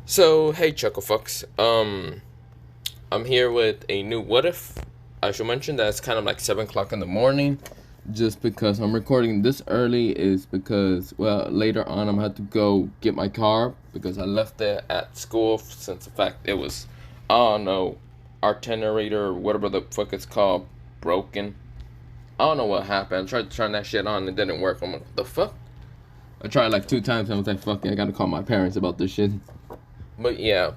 So, hey Chucklefucks, I'm here with a new what if. I should mention that it's kind of like 7 o'clock in the morning. Just because I'm recording this early is because, well, later on I'm gonna have to go get my car because I left it at school since the fact it was, I don't know, itinerary or whatever the fuck it's called, broken. I don't know what happened. I tried to turn that shit on and it didn't work. I'm like, what the fuck? I tried like 2 times and I was like, fuck it, I gotta call my parents about this shit. But yeah.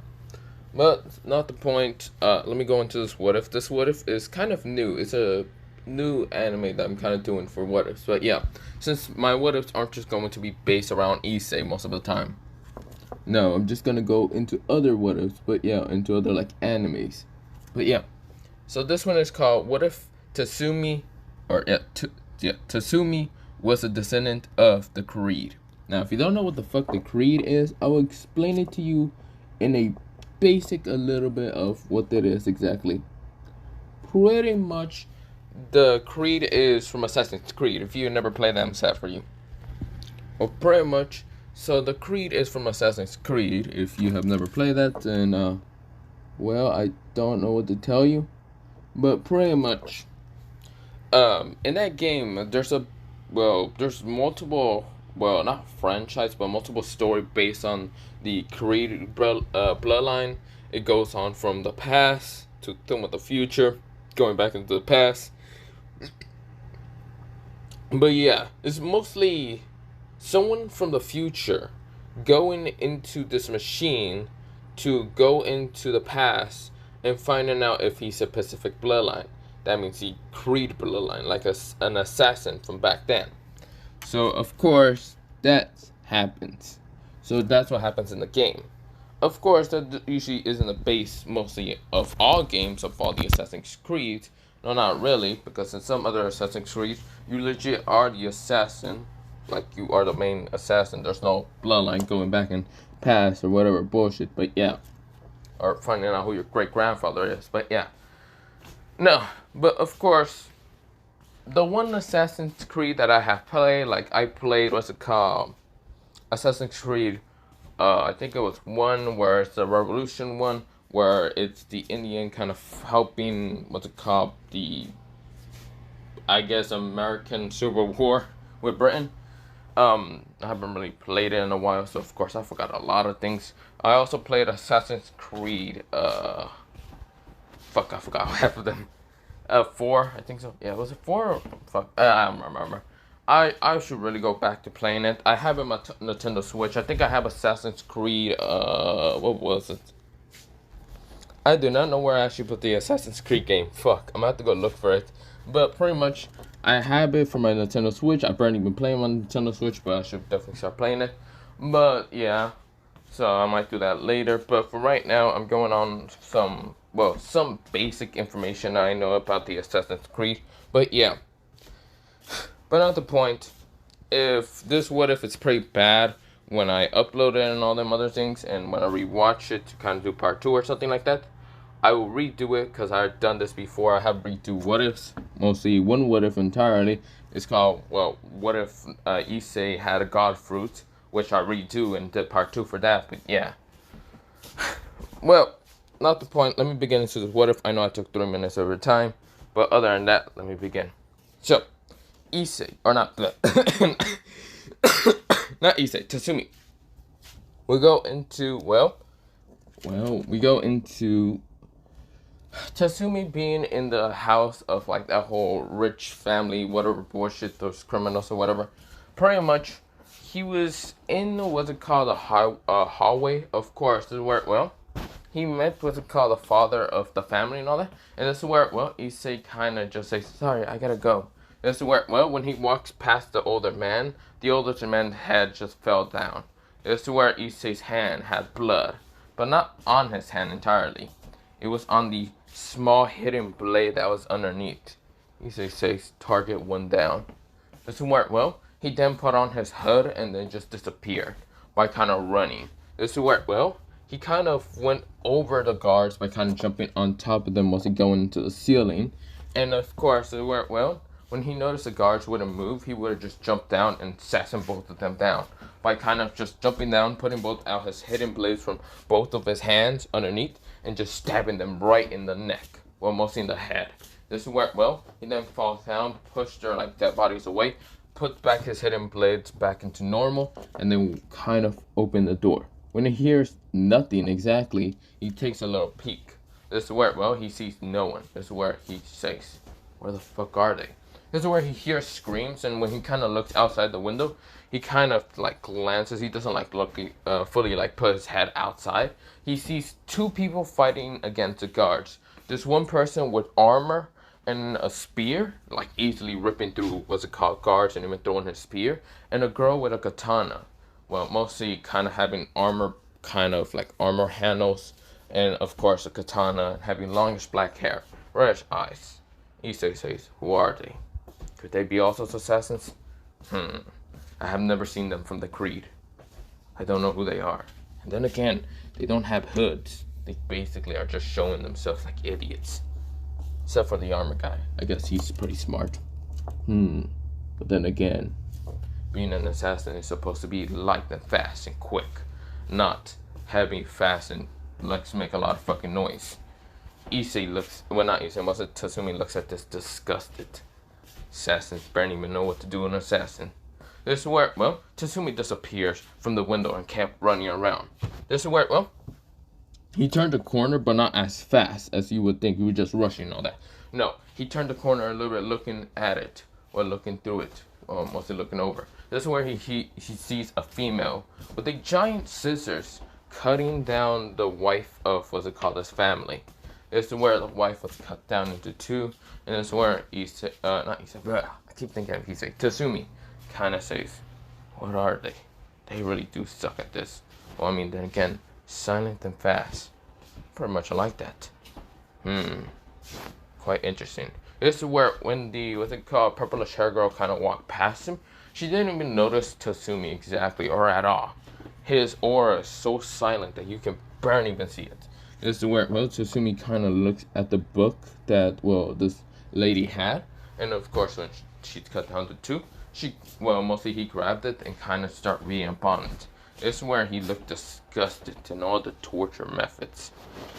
But not the point. Let me go into this what if. This what if is kind of new. It's a new anime that I'm kind of doing for what ifs. But yeah, since my what ifs aren't just going to be based around Issei most of the time. No, I'm just gonna go into other what ifs. But yeah, into other like animes. But yeah, so this one is called What If Tatsumi, or Tatsumi was a descendant of the Creed. Now, if you don't know what the fuck the Creed is, I will explain it to you in a basic a little bit of what that is exactly. Pretty much, the Creed is from Assassin's Creed. If you never played that, I'm sad for you. Well, pretty much. So the Creed is from Assassin's Creed. If you have never played that, then well, I don't know what to tell you. But pretty much, in that game, there's multiple, well, not franchise, but multiple story based on the Creed bloodline. It goes on from the past to film with the future, going back into the past. But yeah, it's mostly someone from the future going into this machine to go into the past and finding out if he's a Pacific bloodline. That means he Creed bloodline, like an assassin from back then. So of course that happens. So that's what happens in the game. Of course, that usually isn't the base mostly of all games of all the Assassin's Creed. No, not really, because in some other Assassin's Creed, you legit are the assassin. Like, you are the main assassin. There's no bloodline going back in past or whatever bullshit, but yeah. Or finding out who your great-grandfather is, but yeah. No, but of course, the one Assassin's Creed that I have played, like I played, what's it called? Assassin's Creed, I think it was one where it's the Revolution one, where it's the Indian kind of helping, what's it called, the, I guess, American Civil War with Britain. I haven't really played it in a while, so of course I forgot a lot of things. I also played Assassin's Creed, I forgot half of them. 4, I think so. Yeah, was it 4? Fuck, I don't remember. I should really go back to playing it. I have it on my Nintendo Switch. I think I have Assassin's Creed, what was it? I do not know where I actually put the Assassin's Creed game. Fuck, I'm gonna have to go look for it. But pretty much, I have it for my Nintendo Switch. I've barely been playing on Nintendo Switch, but I should definitely start playing it. But yeah, so I might do that later. But for right now, I'm going on some basic information I know about the Assassin's Creed. But yeah, but not the point. If it's pretty bad when I upload it and all them other things, and when I rewatch it to kind of do part 2 or something like that, I will redo it because I've done this before. I have redo what ifs, mostly one what if entirely. It's called, well, what if Issei had a god fruit, which I redo and did part 2 for that. But yeah, well, not the point. Let me begin into this what if. I know I took 3 minutes of your time, but other than that, let me begin. So, Issei, or not, not Issei, Tatsumi. We go into Tatsumi being in the house of like that whole rich family, whatever bullshit, those criminals or whatever. Pretty much, he was in what's it called, a hallway. Of course, this is where he met what's it called, the father of the family and all that. And this is where Issei kind of just says, "Sorry, I gotta go." This is where when he walks past the older man head just fell down. This is where Issei's hand had blood, but not on his hand entirely. It was on the small hidden blade that was underneath. Issei says, "Target 1 down." This is where, he then put on his hood and then just disappeared by kind of running. This is where, he kind of went over the guards by kind of jumping on top of them while he going into the ceiling. And of course, this is where, when he noticed the guards wouldn't move, he would have just jumped down and assassin both of them down. by kind of just jumping down, putting both out his hidden blades from both of his hands underneath, and just stabbing them right in the neck, well, mostly in the head. This is where, well, he then falls down, pushed their like dead bodies away, puts back his hidden blades back into normal, and then kind of open the door. When he hears nothing exactly, he takes a little peek. This is where, well, he sees no one. This is where he says, where the fuck are they? This is where he hears screams, and when he kind of looks outside the window, he kind of like glances. He doesn't like look fully like put his head outside. He sees two people fighting against the guards. This one person with armor and a spear, like easily ripping through what's it called, guards, and even throwing his spear, and a girl with a katana. Well, mostly kind of having armor, kind of like armor handles, and of course a katana, having longish black hair, reddish eyes. Issei says, who are they? Could they be also assassins? I have never seen them from the Creed. I don't know who they are. And then again, they don't have hoods. They basically are just showing themselves like idiots. Except for the armor guy. I guess he's pretty smart. But then again, being an assassin is supposed to be light and fast and quick, not heavy, fast, and let's make a lot of fucking noise. Issei looks, well, not Issei, was it Tatsumi looks at this disgusted. Assassins barely even know what to do an assassin. This is where, well, Tatsumi disappears from the window and kept running around. This is where, well, he turned the corner, but not as fast as you would think. He was just rushing and all that. No, he turned the corner a little bit, looking at it, or looking through it, or mostly looking over. This is where he sees a female with a giant scissors cutting down the wife of, what's it called, his family. This is where the wife was cut down into two, and this is where I keep thinking of Issei. Tatsumi kind of says, what are they? They really do suck at this. Well, I mean, then again, silent and fast. Pretty much like that. Quite interesting. This is where when the, what's it called, purplish hair girl kind of walked past him, she didn't even notice Tatsumi exactly or at all. His aura is so silent that you can barely even see it. This is where, well, Tatsumi kind of looks at the book that, well, this lady had. And of course, when she's cut down to two, mostly he grabbed it and kind of started reading upon it. This is where he looked disgusted in all the torture methods.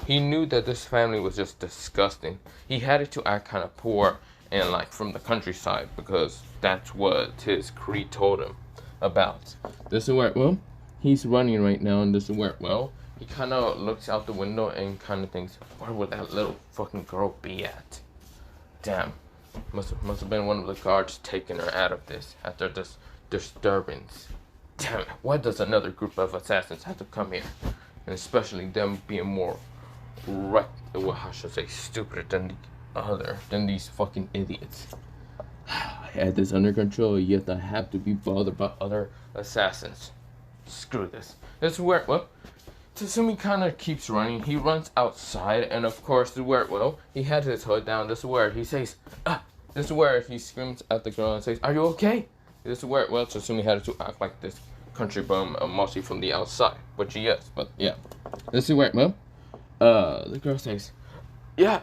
He knew that this family was just disgusting. He had it to act kind of poor and like from the countryside because that's what his creed told him about. This is where, well, he's running right now, and this is where, well, he kind of looks out the window and kind of thinks, where would that little fucking girl be at? Damn. Must have been one of the guards taking her out of this after this disturbance. Damn it, why does another group of assassins have to come here? And especially them being more stupider than these fucking idiots. I had this under control, yet I have to be bothered by other assassins. Screw this. This is where, well, Tatsumi kind of keeps running. He runs outside, and of course, this is where, well, he had his hood down. This is where he says, this is where he screams at the girl and says, are you okay? This is where, well, Tatsumi had to act like this country bum, mostly from the outside, which he is, but yeah. This is where, well, the girl says, yeah.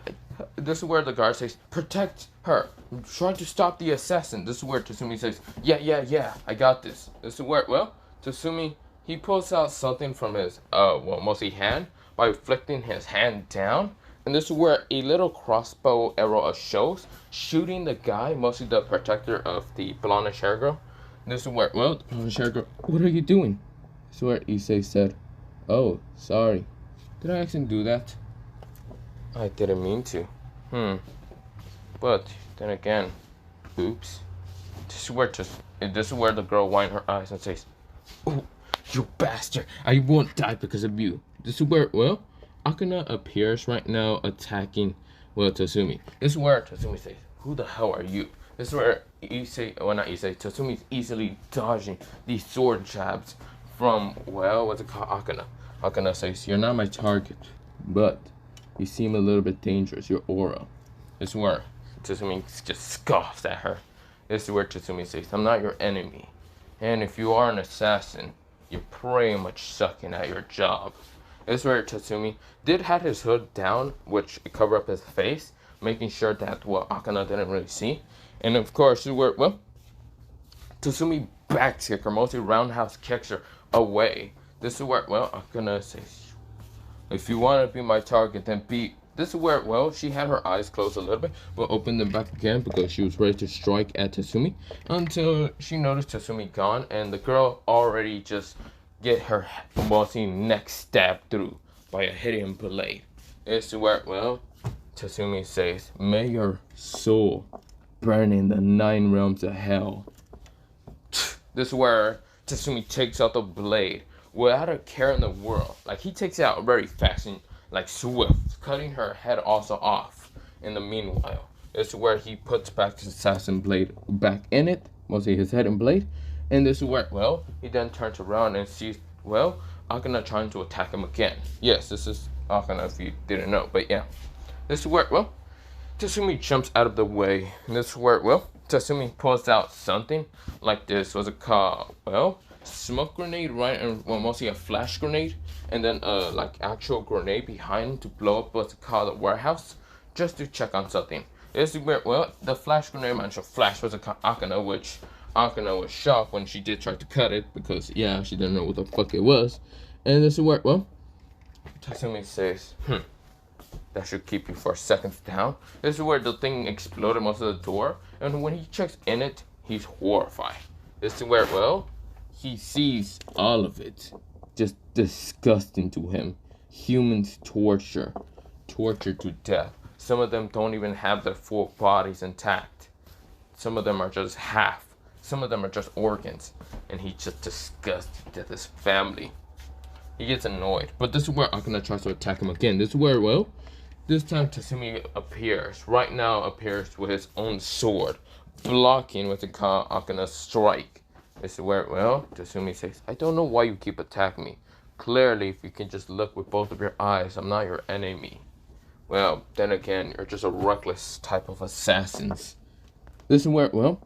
This is where the guard says, protect her. I'm trying to stop the assassin. This is where Tatsumi says, yeah, I got this. This is where, well, Tatsumi, he pulls out something from his, mostly hand, by flicking his hand down. And this is where a little crossbow arrow shows, shooting the guy, mostly the protector of the blondish hair girl. And this is where, well, the blondish hair girl, what are you doing? This is where Issei said, oh, sorry. Did I actually do that? I didn't mean to. But then again, oops. This is where the girl winds her eyes and says, oh, you bastard, I won't die because of you. This is where, well, Akana appears right now attacking, well, Tatsumi. This is where Tatsumi says, who the hell are you? This is where Tatsumi's easily dodging these sword jabs from, well, what's it called, Akana. Akana says, you're not my target, but you seem a little bit dangerous, your aura. This is where Tatsumi just scoffs at her. This is where Tatsumi says, I'm not your enemy. And if you are an assassin, you're pretty much sucking at your job. This is where Tatsumi did have his hood down, which covered up his face, making sure that, well, Akana didn't really see. And of course, this is where, well, Tatsumi back kicker, mostly roundhouse kicks her away. This is where, well, I'm gonna say, if you want to be my target, then be. This is where, well, she had her eyes closed a little bit, but opened them back again because she was ready to strike at Tatsumi until she noticed Tatsumi gone, and the girl already just get her mostly neck stabbed through by a hidden blade. This is where, well, Tatsumi says, "May your soul burn in the 9 realms of hell." This is where Tatsumi takes out the blade without a care in the world. Like, he takes it out very fast and, like, swift, cutting her head also off in the meanwhile. This is where he puts back his assassin blade back in it, mostly his head and blade. And this is where, well, he then turns around and sees, well, Akana trying to attack him again. Yes, this is Akana if you didn't know, but yeah. This is where, well, Tatsumi jumps out of the way. And this is where, well, Tatsumi pulls out something like this. Was it called, well, smoke grenade, right? And, well, mostly a flash grenade. And then, like, actual grenade behind to blow up what's called a warehouse. Just to check on something. This is where, well, the flash grenade managed to flash was a Akana, which Akana was shocked when she did try to cut it. Because, yeah, she didn't know what the fuck it was. And this is where, well, Tatsumi says, that should keep you for seconds down. This is where the thing exploded most of the door. And when he checks in it, he's horrified. This is where, well, he sees all of it. Just disgusting to him. Humans tortured to death. Some of them don't even have their full bodies intact. Some of them are just half. Some of them are just organs. And he's just disgusted at his family. He gets annoyed. But this is where Akana tries to attack him again. This is where, well, this time Tatsumi appears. Right now appears with his own sword, blocking what they call Akana's strike. This is where, well, Tatsumi says, "I don't know why you keep attacking me. Clearly, if you can just look with both of your eyes, I'm not your enemy." Well, then again, you're just a reckless type of assassins. This is where, well,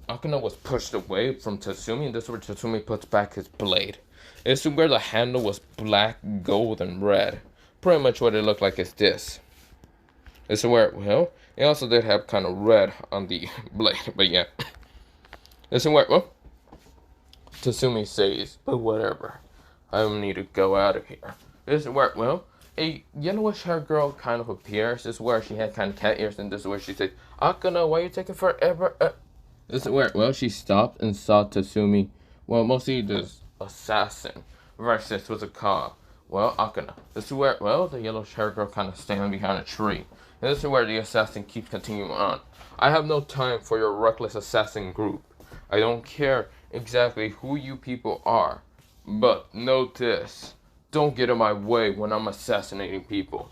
Akana was pushed away from Tatsumi, and this is where Tatsumi puts back his blade. This is where the handle was black, gold, and red. Pretty much what it looked like is this. This is where, well, it also did have kind of red on the blade, but yeah. This is where, well, Tatsumi says, "But whatever, I need to go out of here." This is where, well, a yellowish haired girl kind of appears. This is where she had kind of cat ears, and this is where she says, "Akana, why are you taking forever?" This is where, well, she stopped and saw Tatsumi, well, mostly this assassin versus what's it called? Well, Akana. This is where, well, the yellow haired girl kind of standing behind a tree. And this is where the assassin keeps continuing on. "I have no time for your reckless assassin group. I don't care exactly who you people are. But note this. Don't get in my way when I'm assassinating people.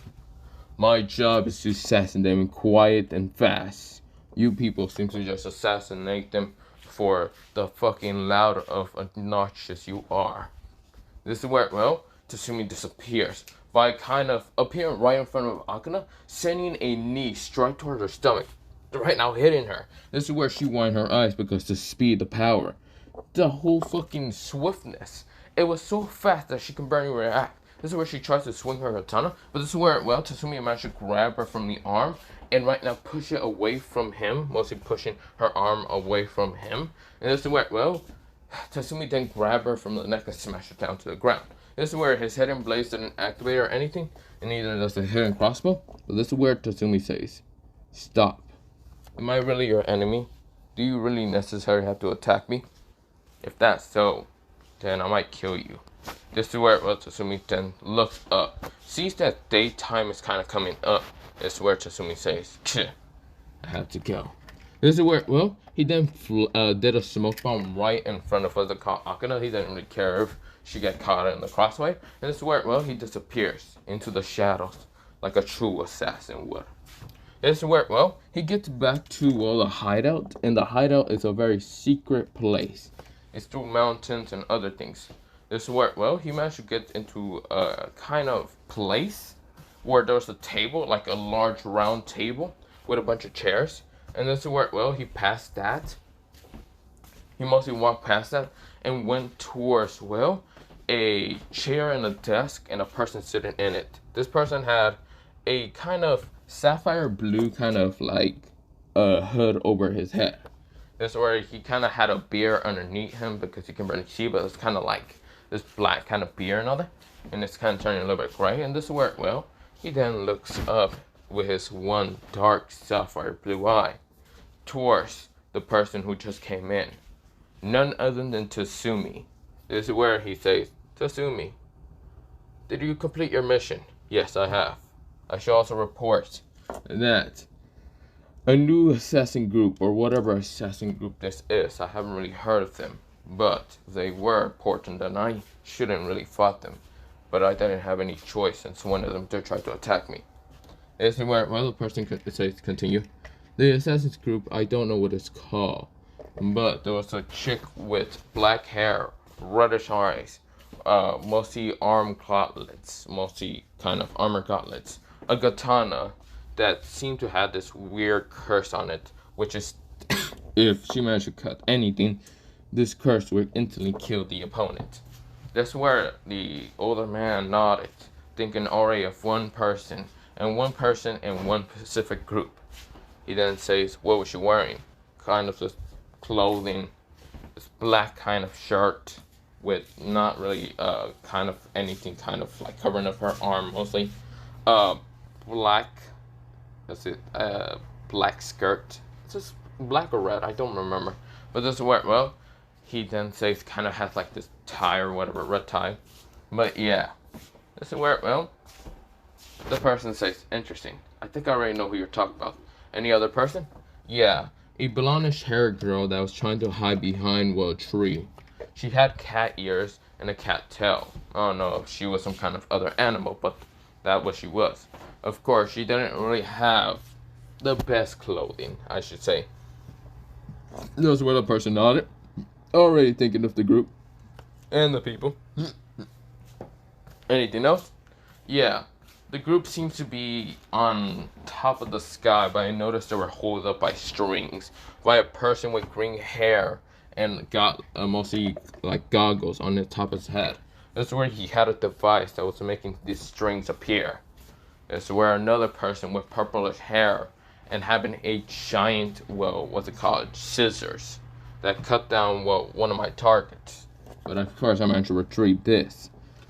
My job is to assassinate them quiet and fast. You people seem to just assassinate them for the fucking loud of obnoxious you are." This is where, well, Tatsumi disappears by kind of appearing right in front of Akana, sending a knee straight towards her stomach, right now hitting her. This is where she widened her eyes because the speed, the power, the whole fucking swiftness. It was so fast that she can barely react. This is where she tries to swing her katana, but this is where, well, Tatsumi managed to grab her from the arm and right now push it away from him, mostly pushing her arm away from him. And this is where, well, Tatsumi then grabbed her from the neck and smashed her down to the ground. This is where his hidden blades didn't activate or anything, and neither does the hidden crossbow. But this is where Tatsumi says, "Stop. Am I really your enemy? Do you really necessarily have to attack me? If that's so, then I might kill you." This is where, well, Tatsumi then looks up, sees that daytime is kind of coming up. This is where Tatsumi says, "I have to go." This is where, well, he then did a smoke bomb right in front of us, called Akana. He didn't really care if she got caught in the crossfire. And this is where, well, he disappears into the shadows like a true assassin would. This is where, well, he gets back to, well, the hideout. And the hideout is a very secret place. It's through mountains and other things. This is where, well, he managed to get into a kind of place where there's a table, like a large round table with a bunch of chairs. And this is where, well, he passed that. He mostly walked past that and went towards, well, a chair and a desk and a person sitting in it. This person had a kind of sapphire blue kind of like hood over his head. This is where he kind of had a beer underneath him because you can barely see, but it's kind of like this black kind of beer and all that. And it's kind of turning a little bit gray. And this is where, well, he then looks up with his one dark sapphire blue eye towards the person who just came in. None other than Tatsumi. This is where he says, Tatsumi, did you complete your mission? Yes, I have. I shall also report that a new assassin group, or whatever assassin group this is, I haven't really heard of them, but they were important and I shouldn't really fought them. But I didn't have any choice since one of them did try to attack me. This is where, well, the person says, continue. The assassin's group, I don't know what it's called, but there was a chick with black hair, reddish eyes, mostly arm gauntlets, mostly kind of armor gauntlets, a katana that seemed to have this weird curse on it, which is, if she managed to cut anything, this curse would instantly kill the opponent. That's where the older man nodded, thinking already of one person in one specific group. He then says, what was she wearing? Kind of this clothing, this black kind of shirt with not really kind of anything kind of like covering up her arm mostly. Black, that's it, black skirt. It's just black or red, I don't remember. But this is where, well, he then says kind of has like this tie or whatever, red tie. But yeah, this is where, well, the person says, interesting. I think I already know who you're talking about. Any other person? Yeah, a blondish haired girl that was trying to hide behind a tree. She had cat ears and a cat tail. I don't know if she was some kind of other animal, but that's what she was. Of course, she didn't really have the best clothing, I should say. That's where the person nodded. Already thinking of the group. And the people. Anything else? Yeah. The group seems to be on top of the sky, but I noticed they were held up by strings by a person with green hair and got mostly like goggles on the top of his head. That's where he had a device that was making these strings appear. That's where another person with purplish hair and having a giant, well, what's it called, scissors that cut down, well, one of my targets. But of course I managed to retrieve this.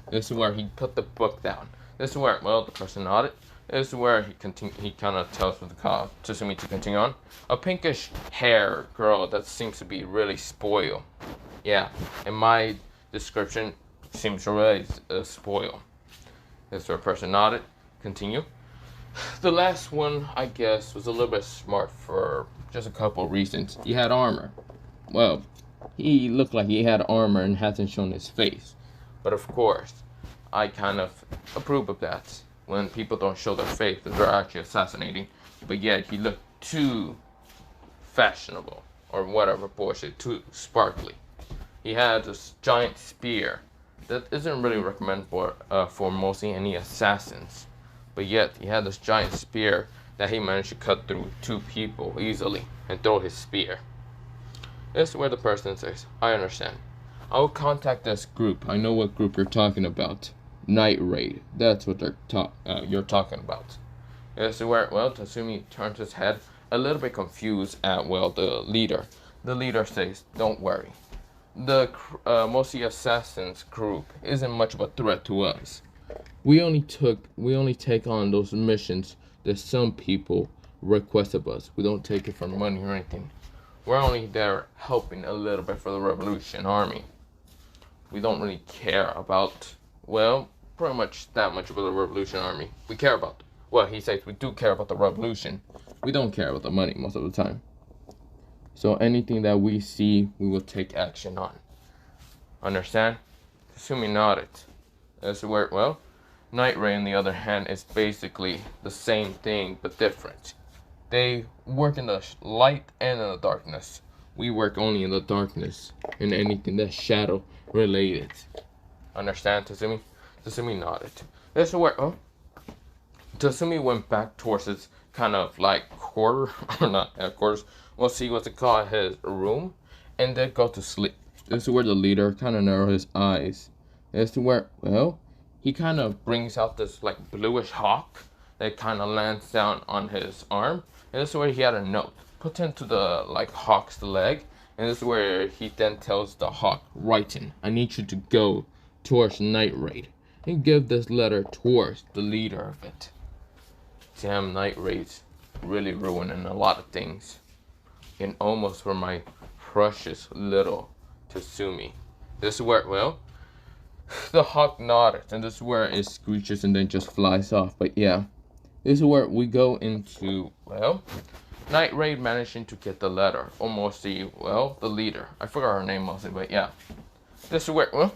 This is where he put the book down. This is where, well, the person nodded. This is where he kind of tells with the call Tatsumi to continue on. A pinkish hair girl that seems to be really spoiled. Yeah, in my description, seems really spoiled. This is where the person nodded. Continue. The last one, I guess, was a little bit smart for just a couple of reasons. He had armor. Well, he looked like he had armor and hasn't shown his face. But of course, I kind of approve of that. When people don't show their face, they're actually assassinating. But yet, he looked too fashionable, or whatever bullshit, too sparkly. He had this giant spear that isn't really recommended for mostly any assassins. But yet, he had this giant spear that he managed to cut through two people easily and throw his spear. This is where the person says, I understand. I will contact this group. I know what group you're talking about. Night Raid. That's what you're talking about. This is where, well, Tatsumi turns his head a little bit confused at, well, the leader. The leader says, don't worry. The mostly assassins group isn't much of a threat to us. We only take on those missions that some people request of us. We don't take it for money or anything. We're only there helping a little bit for the revolution army. We don't really care about, well, pretty much that much about the revolution army. We care about, well, he says we do care about the revolution. We don't care about the money most of the time. So anything that we see, we will take action on. Understand? Tatsumi nodded. That's where, well, Night Ray, on the other hand, is basically the same thing, but different. They work in the light and in the darkness. We work only in the darkness and anything that's shadow related. Understand, Tatsumi? Tatsumi nodded. This is where, oh, Tatsumi went back towards his kind of like quarter, or not quarters, we'll see what's it called, his room, and then go to sleep. This is where the leader kind of narrowed his eyes. This is where, well, he kind of brings out this like bluish hawk that kind of lands down on his arm. And this is where he had a note. put into the like hawk's leg, and this is where he then tells the hawk, "Writing, I need you to go towards Night Raid and give this letter towards the leader of it." Damn, Night Raid's really ruining a lot of things, and almost for my precious little Tatsumi. This is where, well, the hawk nodded, and this is where it screeches and then just flies off. But yeah, this is where we go into, well, Night Raid managing to get the letter, or mostly, well, the leader. I forgot her name mostly, but yeah. This is where, well,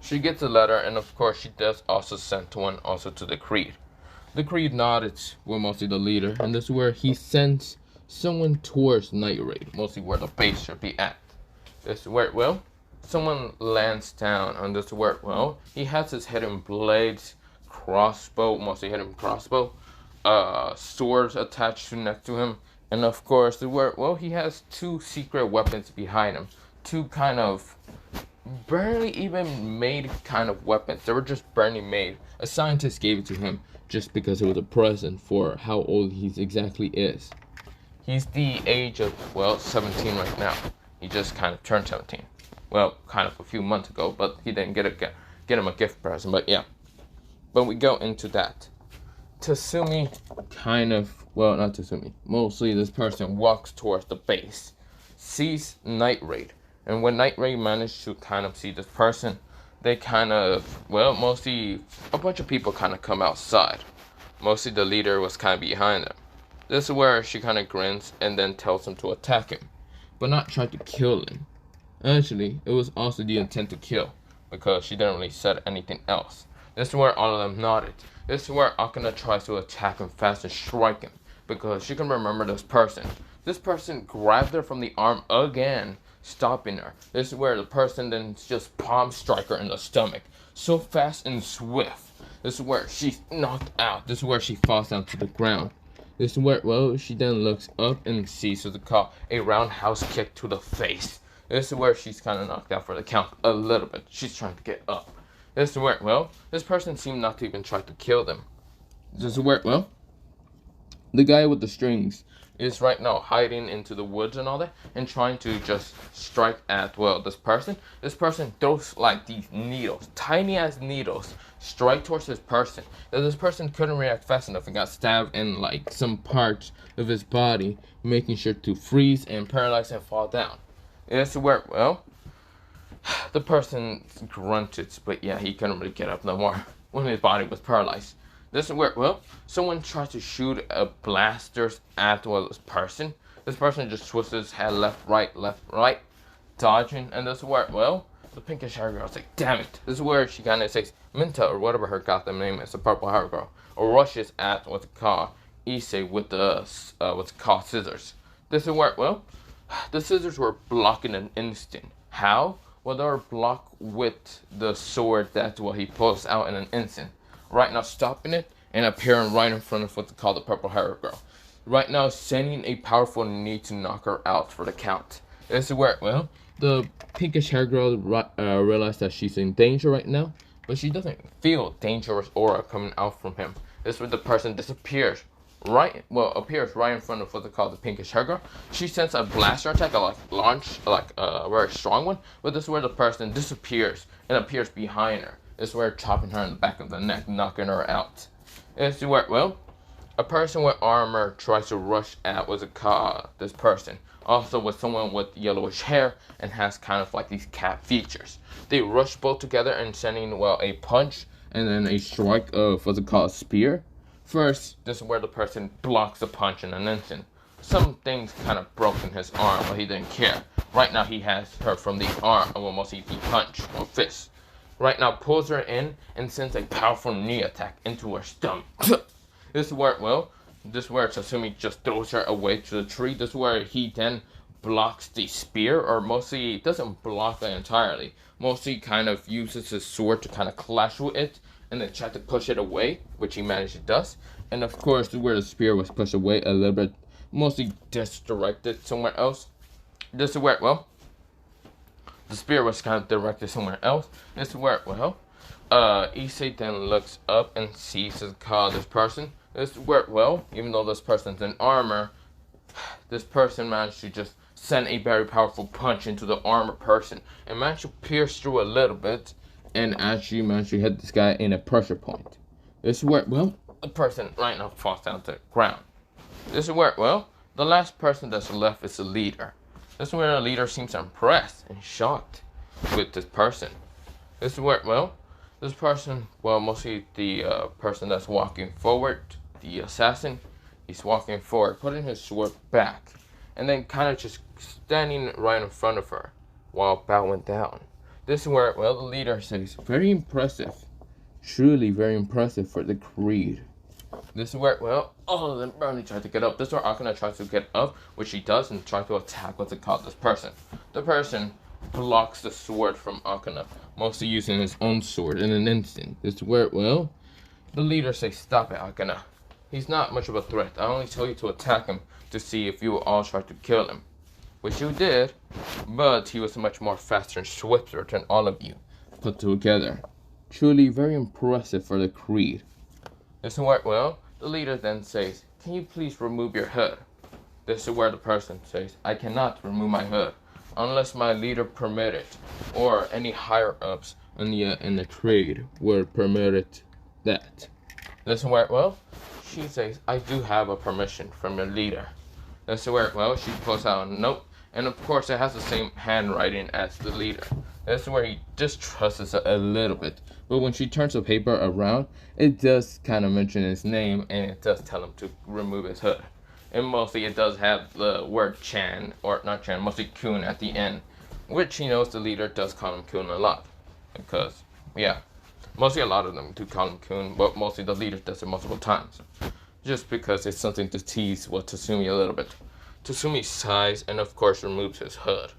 she gets the letter, and of course she does also send one also to the Creed. The Creed nodded, well, mostly the leader, and this is where he sends someone towards Night Raid, mostly where the base should be at. This is where, well, someone lands down on this where, well, he has his hidden blades, crossbow, mostly hidden crossbow, swords attached to next to him, and of course, the where, well, he has two secret weapons behind him, two kind of barely even made kind of weapons. They were just barely made. A scientist gave it to him just because it was a present for how old he exactly is. He's the age of, well, 17 right now. He just kind of turned 17. Well, kind of a few months ago, but he didn't get him a gift present. But yeah, but we go into that. Tatsumi kind of, well, not Tatsumi. Mostly this person walks towards the base, sees Night Raid, and when Night Raid managed to kind of see this person, they kind of, well, mostly a bunch of people kind of come outside. Mostly the leader was kind of behind them. This is where she kind of grins and then tells him to attack him, but not try to kill him. Actually, it was also the intent to kill, because she didn't really say anything else. This is where all of them nodded. This is where Akane tries to attack him fast and strike him, because she can remember this person. This person grabbed her from the arm again, stopping her. This is where the person then just palm strike her in the stomach, so fast and swift. This is where she's knocked out. This is where she falls down to the ground. This is where, well, she then looks up and sees what they call a roundhouse kick to the face. This is where she's kind of knocked out for the count a little bit. She's trying to get up. This is where, well, this person seemed not to even try to kill them. This is where, well, the guy with the strings is right now hiding into the woods and all that, and trying to just strike at, well, this person. This person throws like these needles, tiny ass needles, strike towards this person. That this person couldn't react fast enough and got stabbed in like some parts of his body, making sure to freeze and paralyze and fall down. This is where, well, the person grunted, but yeah, he couldn't really get up no more when his body was paralyzed. This is where, well, someone tries to shoot a blasters at, well, this person. This person just twists his head left, right, dodging. And this is where, well, the pinkish hair girl's like, damn it. This is where she kind of says, Minta, or whatever her goddamn name is, the purple hair girl, or rushes at what's called Issei with the, what's called scissors. This is where, well, the scissors were blocking an instant. How? Well, they were blocked with the sword that, well, he pulls out in an instant. Right now stopping it and appearing right in front of what's called the purple hair girl. Right now sending a powerful knee to knock her out for the count. This is where, well, the pinkish hair girl realized that she's in danger right now, but she doesn't feel dangerous aura coming out from him. This is where the person disappears appears right in front of what's called the pinkish hair girl. She sends a blaster attack, a very strong one, but this is where the person disappears and appears behind her. This is where chopping her in the back of the neck, knocking her out. This is where, well, a person with armor tries to rush at what's it called, this person. Also with someone with yellowish hair and has kind of like these cat features. They rush both together and sending, well, a punch and then a strike of what's it called, spear. First, this is where the person blocks the punch in an instant. Some things kind of broke in his arm, but he didn't care. Right now he has her from the arm, or mostly the punch or fist. Right now pulls her in and sends a powerful knee attack into her stomach. This is where, well, this is where Tatsumi just throws her away to the tree. This is where he then blocks the spear, or mostly doesn't block it entirely. Mostly kind of uses his sword to kind of clash with it and then try to push it away, which he managed to does. And of course, this is where the spear was pushed away a little bit, mostly misdirected somewhere else. This is where, well, the spear was kind of directed somewhere else. This is where, well, Issei then looks up and sees this person. This is where, well, even though this person's in armor, This person managed to just send a very powerful punch into the armored person and managed to pierce through a little bit and actually managed to hit this guy in a pressure point. This is where, well, the person right now falls down to the ground. This is where, well, the last person that's left is the leader. This is where the leader seems impressed and shocked with this person. This is where, well, this person, well, mostly the person that's walking forward, the assassin, he's walking forward, putting his sword back, and then kind of just standing right in front of her while bowing down. This is where, well, the leader says, very impressive, truly very impressive for the creed. This is where, well, all of them barely try to get up. This is where Akana tries to get up, which she does, and tries to attack what's it called, this person. The person blocks the sword from Akana, mostly using his own sword in an instant. This is where, well, the leader says, stop it, Akana. He's not much of a threat. I only tell you to attack him to see if you will all try to kill him. Which you did, but he was much more faster and swifter than all of you put together. Truly very impressive for the creed. This is where, well, the leader then says, can you please remove your hood? This is where the person says, I cannot remove my hood unless my leader permit it, or any higher ups in the trade would permit it that. This is where, well, she says, I do have a permission from your leader. This is where, well, she pulls out a note, and of course it has the same handwriting as the leader. This is where he distrusts it a little bit. But when she turns the paper around, it does kind of mention his name, and it does tell him to remove his hood. And mostly it does have the word Chan, or not Chan, mostly Kun at the end. Which he knows the leader does call him Kun a lot. Because, yeah, mostly a lot of them do call him Kun, but mostly the leader does it multiple times. Just because it's something to tease with Tatsumi a little bit. Tatsumi sighs and of course removes his hood.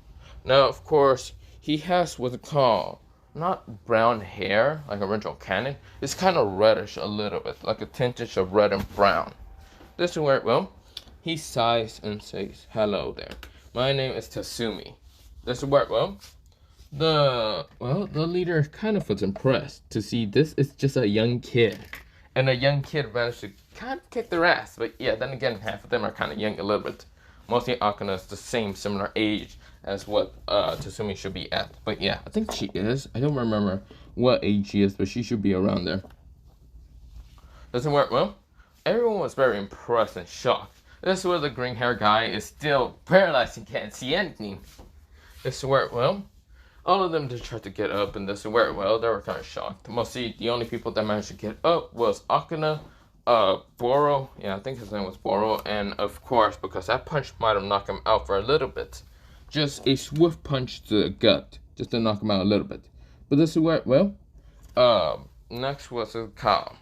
Now of course, he has what's called, not brown hair, like original canon. It's kind of reddish a little bit, like a tintage of red and brown. This is where, well, he sighs and says, hello there. My name is Tatsumi. This is where, well, the leader kind of was impressed to see this is just a young kid. And a young kid managed to kind of kick their ass. But yeah, then again, half of them are kind of young a little bit. Mostly Akana is the same, similar age as what Tatsumi should be at. But yeah, I think she is. I don't remember what age she is, but she should be around there. Doesn't work well. Everyone was very impressed and shocked. This is where the green hair guy is still paralyzed and can't see anything. This is where, well, all of them just tried to get up, and this is where, well, they were kind of shocked. Mostly the only people that managed to get up was Akana, Boro, yeah, I think his name was Boro, and of course, because that punch might have knocked him out for a little bit. Just a swift punch to the gut, just to knock him out a little bit. But this is where, well, next was a cow.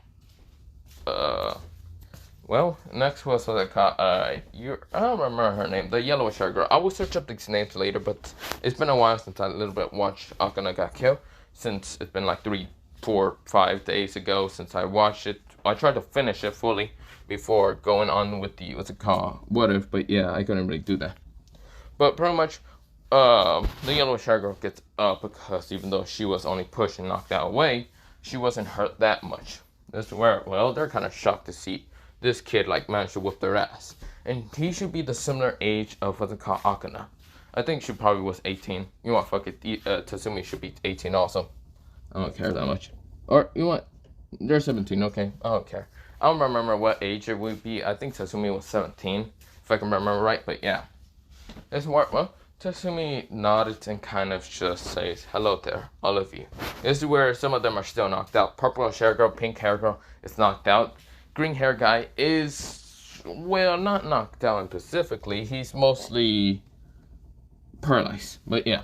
Next was what I call, I don't remember her name, the yellowish hair girl. I will search up these names later, but it's been a while since I a little bit watched Akana got killed, since it's been like 3, 4, 5 days ago since I watched it. I tried to finish it fully before going on with the, what's it called, what if, but yeah, I couldn't really do that. But pretty much, the yellowish hair girl gets up because even though she was only pushed and knocked out away, she wasn't hurt that much. This is where, well, they're kind of shocked to see this kid like managed to whoop their ass. And he should be the similar age of what's it called, Akana. I think she probably was 18. You know what, fuck it, Tatsumi should be 18 also. I don't care that much. Or, you know what, they're 17, okay, I don't care. I don't remember what age it would be. I think Tatsumi was 17, if I can remember right, but yeah. This worked well. Tatsumi nodded and kind of just says, hello there, all of you. This is where some of them are still knocked out. Purple hair girl, pink hair girl is knocked out. Green hair guy is, well, not knocked out specifically. He's mostly paralyzed, but yeah.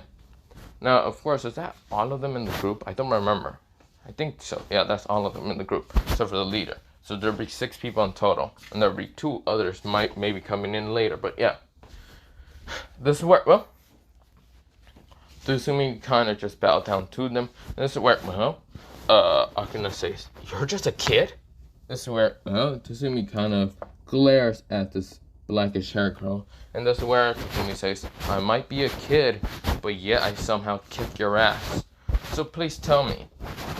Now, of course, is that all of them in the group? I don't remember. I think so. Yeah, that's all of them in the group, except for the leader. So there'll be 6 people in total, and there'll be 2 others maybe coming in later, but yeah. This is where, well, Tatsumi kind of just bowed down to them. This is where, well, Akana says, you're just a kid? This is where, well, Tatsumi kind of glares at this blackish hair girl. And this is where Tatsumi says, I might be a kid, but yet I somehow kick your ass. So please tell me,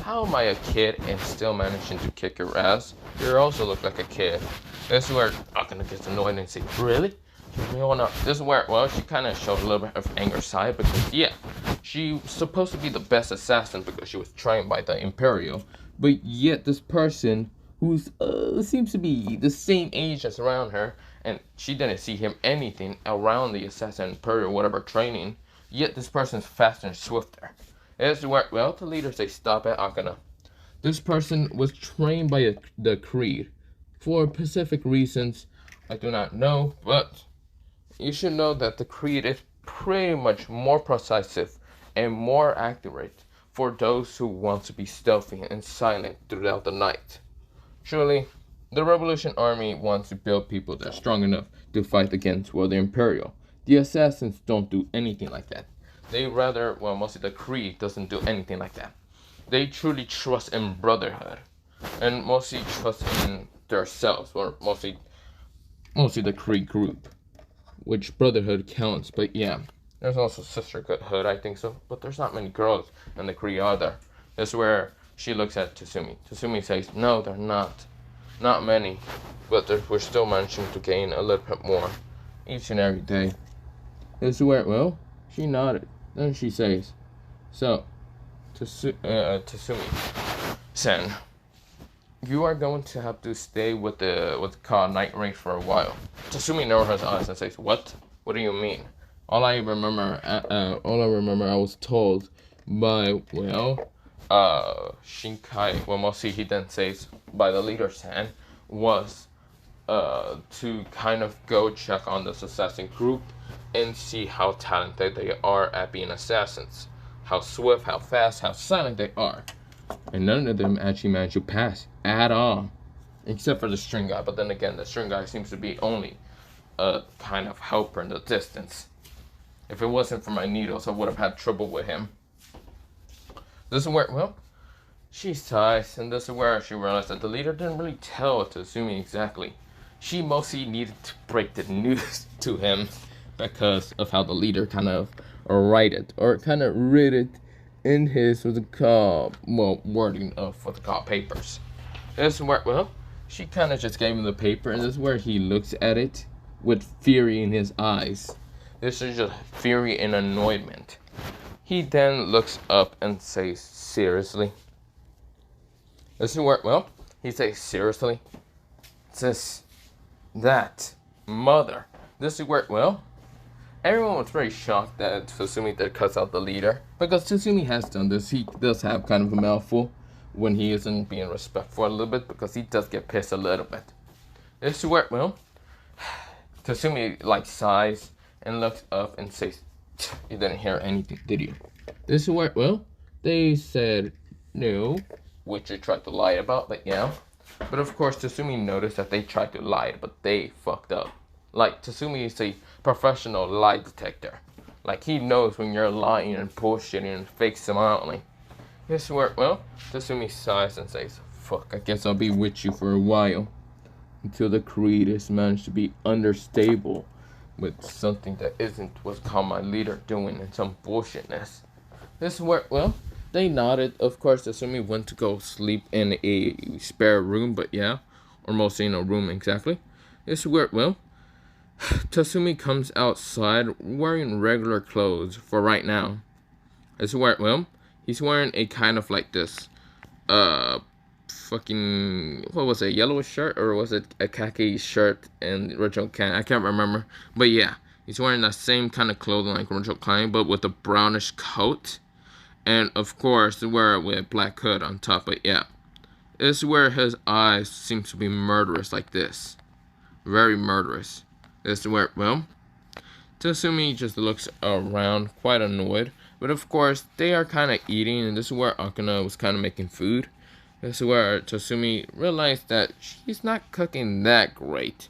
how am I a kid and still managing to kick your ass? You also look like a kid. This is where Akana gets annoyed and says, really? Well, no, this is where, well, she kind of showed a little bit of anger side because, yeah, she was supposed to be the best assassin because she was trained by the Imperial, but yet this person who's seems to be the same age as around her, and she didn't see him anything around the assassin Imperial, whatever training, yet this person's faster and swifter. It's where, well, the leader say, stop it, Akana. This person was trained by the Creed for specific reasons I do not know, but you should know that the Creed is pretty much more precise and more accurate for those who want to be stealthy and silent throughout the night. Surely, the Revolution Army wants to build people that are strong enough to fight against, well, the Imperial. The Assassins don't do anything like that. They rather, well, mostly the Creed doesn't do anything like that. They truly trust in brotherhood, and mostly trust in themselves, or mostly the Creed group, which brotherhood counts. But yeah, there's also sisterhood, I think so, but there's not many girls in the Creed either. That's where she looks at Tatsumi. Tatsumi says, no, they're not many, but we're still managing to gain a little bit more each and every day. This is where, well, she nodded. Then she says, so, Tatsumi-san, you are going to have to stay with what's called night race for a while. Tatsumi narrows her eyes and says, what? What do you mean? All I remember, I was told by, well, Shinkai, well, mostly he then says by the leader's hand, was to kind of go check on this assassin group and see how talented they are at being assassins. How swift, how fast, how silent they are. And none of them actually managed to pass at all. Except for the string guy. But then again, the string guy seems to be only a kind of helper in the distance. If it wasn't for my needles, I would have had trouble with him. This is where, well, she sighs, and this is where she realized that the leader didn't really tell Tatsumi exactly. She mostly needed to break the news to him because of how the leader kind of write it, or kind of read it in his, what's it called, well, wording of what's called papers. This is where, well, she kind of just gave him the paper, and this is where he looks at it with fury in his eyes. This is just fury and annoyment. He then looks up and says, seriously? This is where, well, he says, seriously? Says, that, mother. This is where, well, everyone was very shocked that Tatsumi did cuss out the leader, because Tatsumi has done this. He does have kind of a mouthful when he isn't being respectful a little bit, because he does get pissed a little bit. This is where, well, Tatsumi like sighs and looks up and says, you didn't hear anything, did you? This is where, well, they said no, which they tried to lie about, but yeah. But of course, Tatsumi noticed that they tried to lie, but they fucked up. Like, Tatsumi is a professional lie detector. Like, he knows when you're lying and bullshitting and fake smiling. This is where, well, Tatsumi sighs and says, fuck, I guess I'll be with you for a while. Until the Creed is managed to be understable with something that isn't what's called my leader doing and some bullshitness. This is where, well, they nodded. Of course, Tatsumi went to go sleep in a spare room, but yeah, or mostly in a room exactly. This is where, well, Tatsumi comes outside wearing regular clothes for right now. This is where, well, he's wearing a kind of like this, fucking, what was it, yellow shirt, or was it a khaki shirt in the original can? I can't remember, but yeah, he's wearing that same kind of clothing like original can, but with a brownish coat, and of course, wear it with a black hood on top, but yeah, this is where his eyes seem to be murderous like this, very murderous. This is where, well, Tatsumi just looks around quite annoyed, but of course, they are kind of eating, and this is where Akana was kind of making food. This is where Tatsumi realized that she's not cooking that great.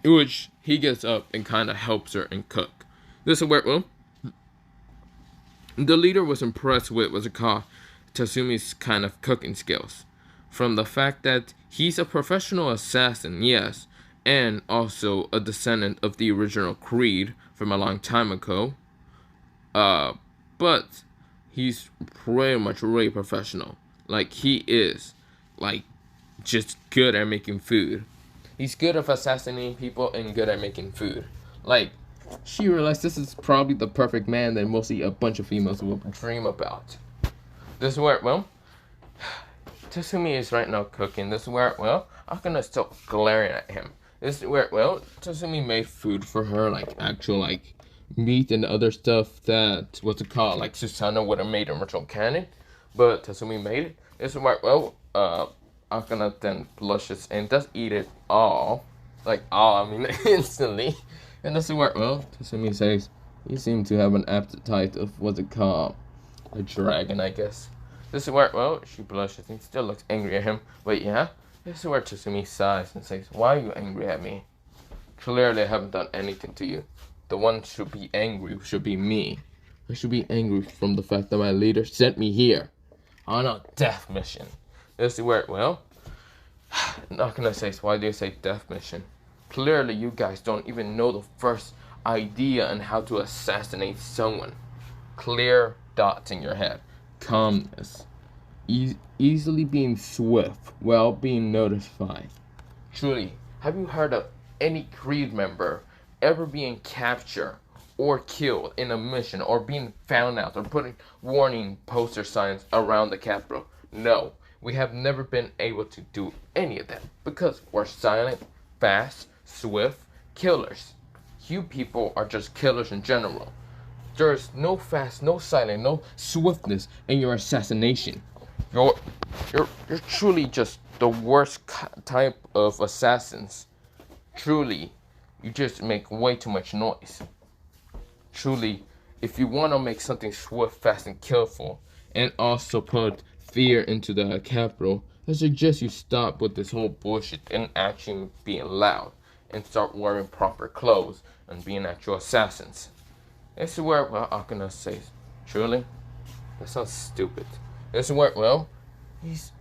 Which he gets up and kind of helps her and cook. This is where, well, the leader was impressed with what's it called, Tatsumi's kind of cooking skills. From the fact that he's a professional assassin, yes, and also a descendant of the original Creed from a long time ago. But he's pretty much really professional. Like, he is, like, just good at making food. He's good at assassinating people and good at making food. Like, she realized this is probably the perfect man that mostly a bunch of females will dream about. This is where, well, Tatsumi is right now cooking. This is where, well, Akana is still glaring at him. This is where, well, Tatsumi made food for her, like actual, like, meat and other stuff that, what's it called, like Susanna would have made in Virtual Canon. But Tatsumi made it. This is where, well, Akana then blushes and does eat it all. Like, all, I mean, instantly. And this is where, well, Tatsumi says, you seem to have an appetite of, what's it called, a dragon, I guess. This is where, well, she blushes and still looks angry at him. But yeah, this is where Tatsumi sighs and says, why are you angry at me? Clearly I haven't done anything to you. The one should be angry should be me. I should be angry from the fact that my leader sent me here on a death mission. This is where, well, I'm not gonna say, why do you say death mission? Clearly you guys don't even know the first idea on how to assassinate someone. Clear dots in your head. Calmness. Easily being swift while being notified. Truly, have you heard of any Creed member ever being captured or killed in a mission or being found out or putting warning poster signs around the capital? No, we have never been able to do any of that because we're silent, fast, swift killers. You people are just killers in general. There's no fast, no silent, no swiftness in your assassination. You're truly just the worst type of assassins. Truly, you just make way too much noise. Truly, if you want to make something swift, fast, and killful, and also put fear into the capital, I suggest you stop with this whole bullshit and actually being loud and start wearing proper clothes and being actual assassins. This is where, well, Akana says, truly? That sounds stupid. This is where, well,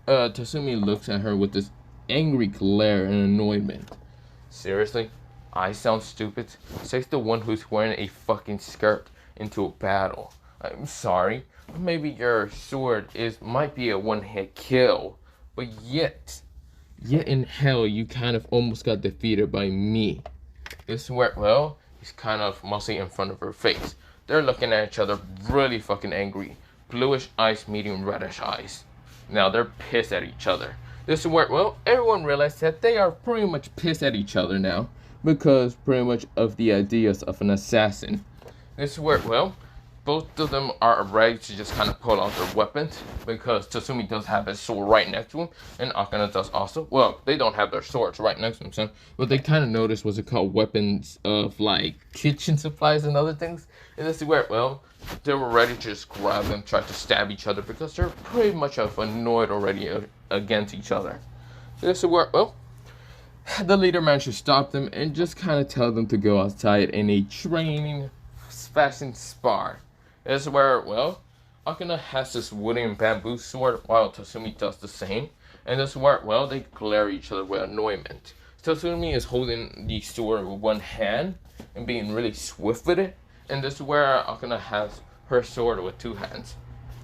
Tatsumi looks at her with this angry glare and annoyment. Seriously? I sound stupid? Says the one who's wearing a fucking skirt into a battle. I'm sorry. Maybe your sword might be a one-hit kill. But yet in hell, you kind of almost got defeated by me. This is where, well, he's kind of mostly in front of her face. They're looking at each other really fucking angry. Bluish eyes meeting reddish eyes. Now they're pissed at each other. This is where, well, everyone realized that they are pretty much pissed at each other now. Because pretty much of the ideas of an assassin. This is where, well, both of them are ready to just kind of pull out their weapons. Because Tatsumi does have his sword right next to him. And Akana does also. Well, they don't have their swords right next to them, son. But they kind of noticed what's it called, weapons of like kitchen supplies and other things. And this is where, well, they were ready to just grab them, try to stab each other. Because they're pretty much annoyed already against each other. This is where, well, the leader managed to stop them and just kind of tell them to go outside in a training fashion spar. This is where, well, Akana has this wooden bamboo sword while Tatsumi does the same. And this is where, well, they glare at each other with annoyment. Tatsumi is holding the sword with one hand and being really swift with it. And this is where Akana has her sword with two hands.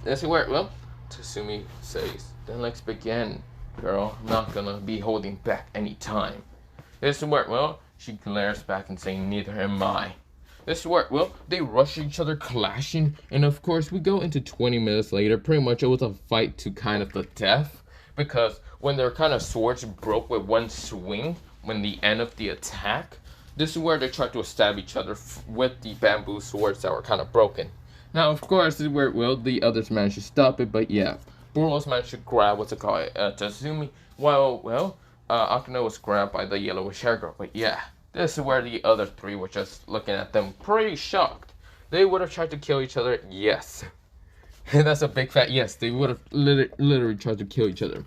This is where, well, Tatsumi says, then let's begin. Girl, I'm not gonna be holding back any time. This is where, well, she glares back and saying, neither am I. This is where, well, they rush each other clashing. And of course, we go into 20 minutes later. Pretty much it was a fight to kind of the death. Because when their kind of swords broke with one swing, when the end of the attack, this is where they tried to stab each other with the bamboo swords that were kind of broken. Now, of course, this is where, well, the others managed to stop it, but yeah. Boros managed to grab, what's it called, Tatsumi, while, well, Akana was grabbed by the yellowish hair girl. But yeah, this is where the other three were just looking at them pretty shocked. They would have tried to kill each other, yes. And that's a big fat yes, they would have literally tried to kill each other.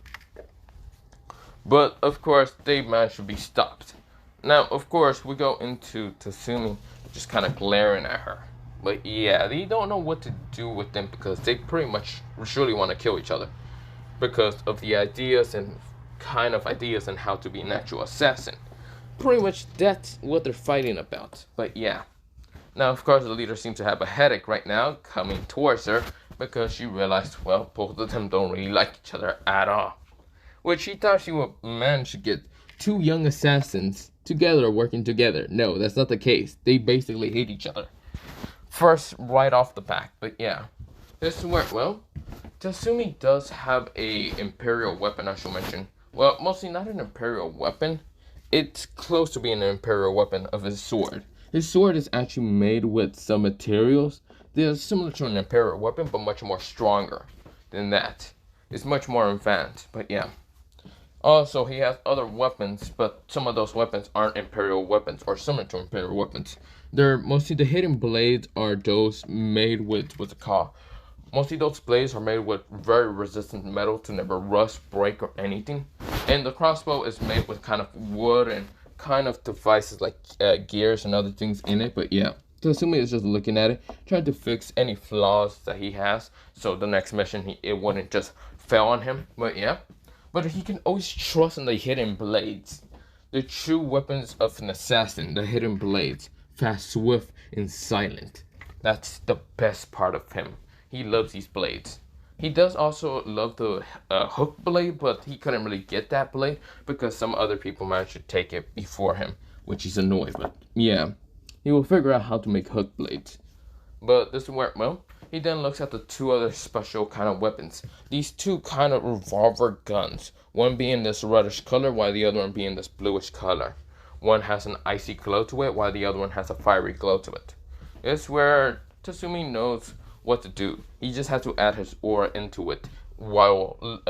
But, of course, they managed to be stopped. Now, of course, we go into Tatsumi just kind of glaring at her. But yeah, they don't know what to do with them because they pretty much surely want to kill each other. Because of the ideas and kind of ideas on how to be an actual assassin. Pretty much that's what they're fighting about. But yeah. Now, of course, the leader seems to have a headache right now coming towards her. Because she realized, well, both of them don't really like each other at all. Which she thought she would manage to get two young assassins together working together. No, that's not the case. They basically hate each other. First, right off the back, but yeah. This is where, well, Tatsumi does have a imperial weapon, I should mention. Well, mostly not an imperial weapon. It's close to being an imperial weapon of his sword. His sword is actually made with some materials that are similar to an imperial weapon, but much more stronger than that. It's much more advanced, but yeah. Also, he has other weapons, but some of those weapons aren't imperial weapons or similar to imperial weapons. They're mostly the hidden blades are those made with what's it called? Mostly those blades are made with very resistant metal to never rust, break, or anything. And the crossbow is made with kind of wood and kind of devices like gears and other things in it. But yeah, Tatsumi is just looking at it, trying to fix any flaws that he has, so the next mission it wouldn't just fail on him. But yeah, but he can always trust in the hidden blades, the true weapons of an assassin. The hidden blades, fast, swift, and silent. That's the best part of him. He loves these blades. He does also love the hook blade, but he couldn't really get that blade because some other people managed to take it before him, which he's annoyed. But yeah, he will figure out how to make hook blades. But this is where, well, he then looks at the two other special kind of weapons. These two kind of revolver guns. One being this reddish color, while the other one being this bluish color. One has an icy glow to it, while the other one has a fiery glow to it. It's where Tatsumi knows what to do. He just has to add his aura into it while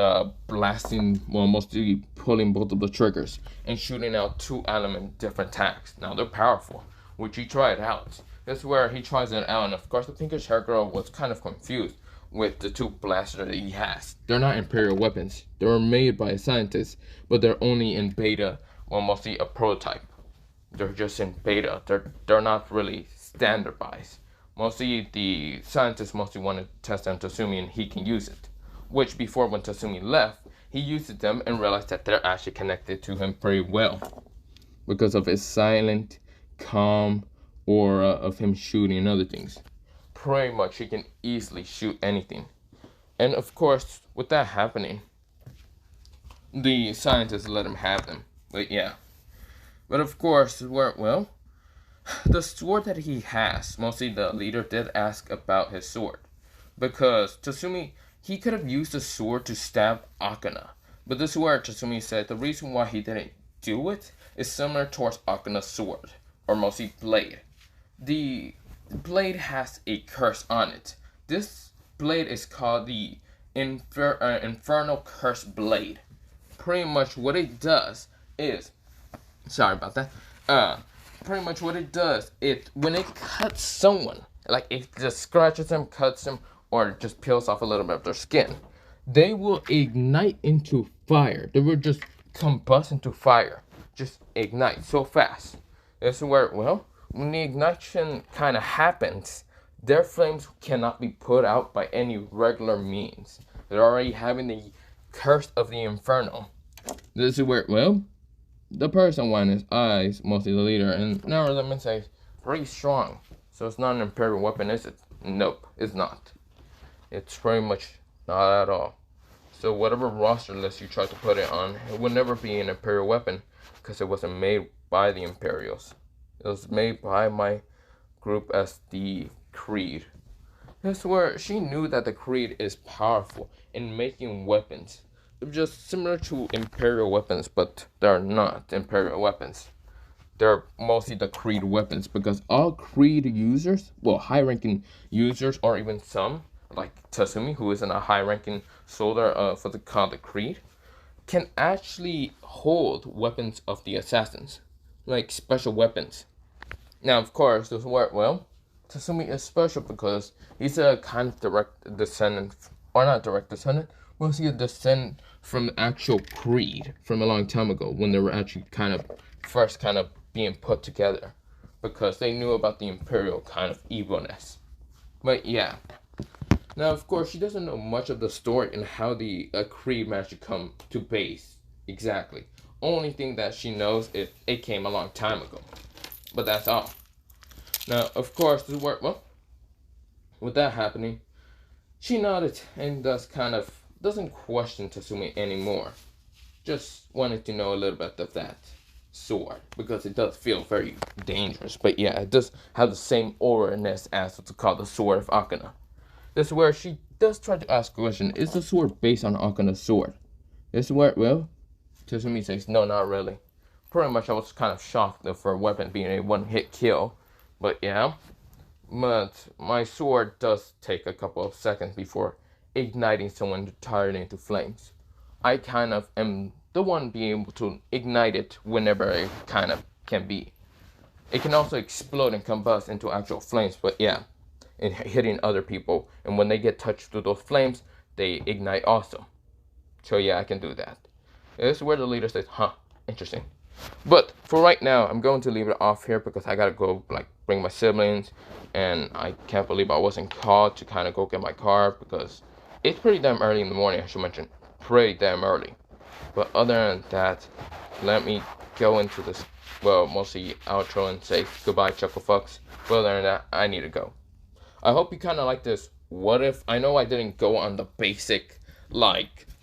blasting, well, mostly pulling both of the triggers and shooting out two element different attacks. Now they're powerful, which he tried out. That's where he tries it out, and of course the pinkish hair girl was kind of confused with the two blasters that he has. They're not imperial weapons. They were made by a scientist, but they're only in beta, well, mostly a prototype. They're just in beta. They're not really standardized. Mostly the scientists mostly wanted to test on Tatsumi and he can use it. Which before when Tatsumi left, he used them and realized that they're actually connected to him pretty well. Because of his silent, calm aura of him shooting and other things. Pretty much he can easily shoot anything. And of course, with that happening, the scientists let him have them. But yeah. But of course, well, the sword that he has, mostly the leader did ask about his sword. Because Tatsumi, he could have used the sword to stab Akana. But this is where Tatsumi said the reason why he didn't do it is similar towards Akana's sword, or mostly blade. The blade has a curse on it. This blade is called the Infernal Curse Blade. Pretty much what it does is, sorry about that, pretty much what it does, when it cuts someone, like it just scratches them, cuts them, or just peels off a little bit of their skin, they will ignite into fire. They will just combust into fire. Just ignite so fast. This is where, well, when the ignition kind of happens, their flames cannot be put out by any regular means. They're already having the curse of the inferno. This is where, well, the person won his eyes, mostly the leader, and now let me say, pretty strong. So it's not an imperial weapon, is it? Nope, it's not. It's pretty much not at all. So whatever roster list you try to put it on, it would never be an imperial weapon because it wasn't made by the Imperials. It was made by my group as the Creed. That's where she knew that the Creed is powerful in making weapons. They're just similar to Imperial weapons, but they're not Imperial weapons. They're mostly the Creed weapons because all Creed users, well, high-ranking users, or even some, like Tatsumi, who isn't a high-ranking soldier for the Creed, can actually hold weapons of the assassins, like special weapons. Now, of course, this work well. Tatsumi is special because he's a kind of direct descendant, or not direct descendant, well, he's a descendant from the actual Creed from a long time ago when they were actually first being put together because they knew about the Imperial kind of evilness. But yeah. Now, of course, she doesn't know much of the story and how the Creed managed to come to base exactly. Only thing that she knows is it came a long time ago. But that's all. Now, of course, this work well. With that happening, she nodded and doesn't question Tatsumi anymore. just wanted to know a little bit of that sword because it does feel very dangerous. But yeah, it does have the same aura-ness as what's called the Sword of Akana. This is where she does try to ask a question: is the sword based on Akana's sword? This is where, well, Tatsumi says, no, not really. Pretty much I was kind of shocked for a weapon being a one-hit kill. But yeah, but my sword does take a couple of seconds before igniting someone to turn it into flames. I kind of am the one being able to ignite it whenever it kind of can be. It can also explode and combust into actual flames, but yeah, and hitting other people. And when they get touched through those flames, they ignite also. So yeah, I can do that. This is where the leader says, huh, interesting. But for right now, I'm going to leave it off here because I gotta go bring my siblings, and I can't believe I wasn't called to kind of go get my car because it's pretty damn early in the morning. I should mention, pretty damn early. But other than that, let me go into this, well, mostly outro and say goodbye, Chuckle Fucks. Well, other than that, I need to go. I hope you kind of like this. What if? I know I didn't go on the basic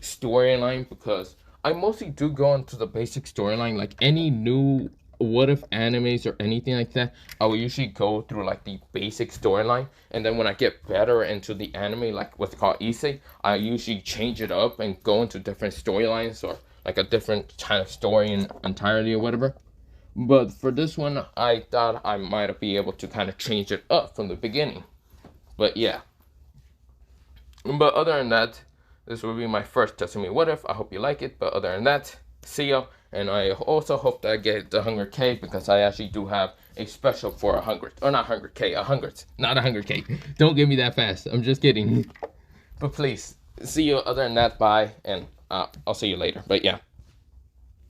storyline because I mostly do go into the basic storyline. Like any new what if animes or anything like that, I will usually go through the basic storyline, and then when I get better into the anime, like what's called Issei, I usually change it up and go into different storylines or a different kind of story entirely or whatever. But for this one, I thought I might be able to kind of change it up from the beginning. But yeah. But other than that, this will be my first Tatsumi What If. I hope you like it. But other than that, see ya. And I also hope that I get the 100K because I actually do have a special for 100. Or not 100K, 100. Not 100K. Don't get me that fast. I'm just kidding. But please, see you. Other than that, bye. And I'll see you later. But yeah.